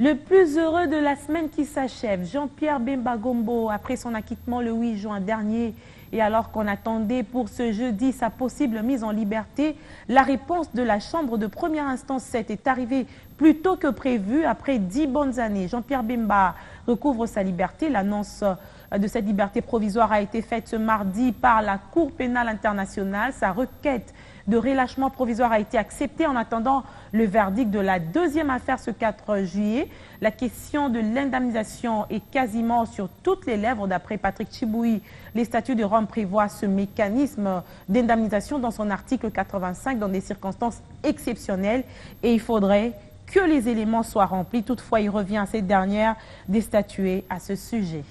Le plus heureux de la semaine qui s'achève, Jean-Pierre Bemba Gombo, après son acquittement le 8 juin dernier, et alors qu'on attendait pour ce jeudi sa possible mise en liberté, la réponse de la Chambre de première instance 7 est arrivée plus tôt que prévu après 10 bonnes années. Jean-Pierre Bemba recouvre sa liberté. L'annonce de cette liberté provisoire a été faite ce mardi par la Cour pénale internationale. Sa requête de relâchement provisoire a été acceptée en attendant le verdict de la deuxième affaire ce 4 juillet. La question de l'indemnisation est quasiment sur toutes les lèvres. D'après Patrick Chiboui, les statuts de Rome prévoient ce mécanisme d'indemnisation dans son article 85 dans des circonstances exceptionnelles et il faudrait que les éléments soient remplis. Toutefois, il revient à cette dernière de statuer à ce sujet.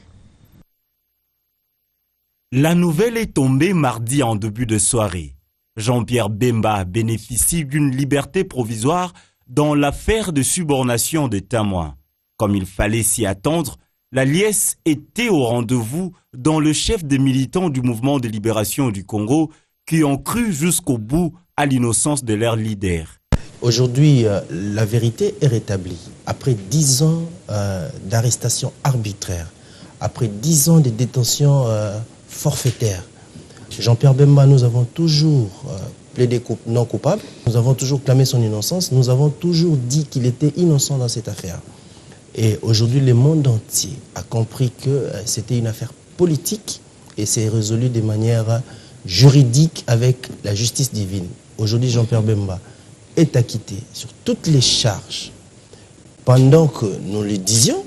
La nouvelle est tombée mardi en début de soirée. Jean-Pierre Bemba bénéficie d'une liberté provisoire dans l'affaire de subornation de témoins. Comme il fallait s'y attendre, la liesse était au rendez-vous dans le chef des militants du mouvement de libération du Congo qui ont cru jusqu'au bout à l'innocence de leur leader. Aujourd'hui, la vérité est rétablie. Après 10 ans d'arrestation arbitraire, après 10 ans de détention forfaitaire, Jean-Pierre Bemba, nous avons toujours plaidé non coupable, nous avons toujours clamé son innocence, nous avons toujours dit qu'il était innocent dans cette affaire. Et aujourd'hui, le monde entier a compris que c'était une affaire politique et c'est résolu de manière juridique avec la justice divine. Aujourd'hui, Jean-Pierre Bemba est acquitté sur toutes les charges. Pendant que nous le disions,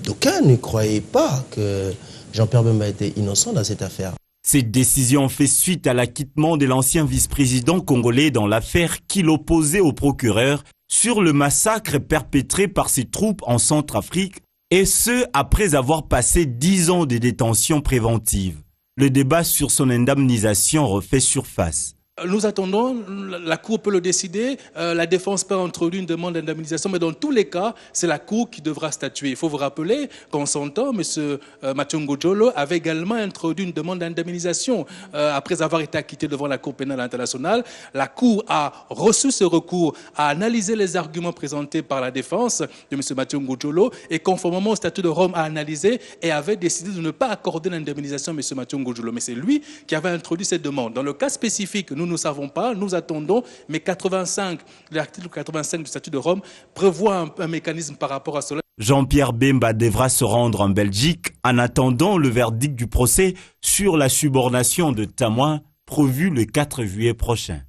d'aucuns ne croyaient pas que Jean-Pierre Bemba était innocent dans cette affaire. Cette décision fait suite à l'acquittement de l'ancien vice-président congolais dans l'affaire qu'il opposait au procureur sur le massacre perpétré par ses troupes en Centrafrique, et ce, après avoir passé 10 ans de détention préventive. Le débat sur son indemnisation refait surface. Nous attendons, la Cour peut le décider, la défense peut introduire une demande d'indemnisation, mais dans tous les cas, c'est la Cour qui devra statuer. Il faut vous rappeler qu'en son temps, M. Mathieu Ngudjolo avait également introduit une demande d'indemnisation. Après avoir été acquitté devant la Cour pénale internationale, la Cour a reçu ce recours, a analysé les arguments présentés par la défense de M. Mathieu Ngudjolo et conformément au statut de Rome a analysé et avait décidé de ne pas accorder l'indemnisation à M. Mathieu Ngudjolo. Mais c'est lui qui avait introduit cette demande. Dans le cas spécifique, nous ne savons pas, nous attendons, mais l'article 85 du statut de Rome prévoit un mécanisme par rapport à cela. Jean-Pierre Bemba devra se rendre en Belgique en attendant le verdict du procès sur la subornation de témoins prévu le 4 juillet prochain.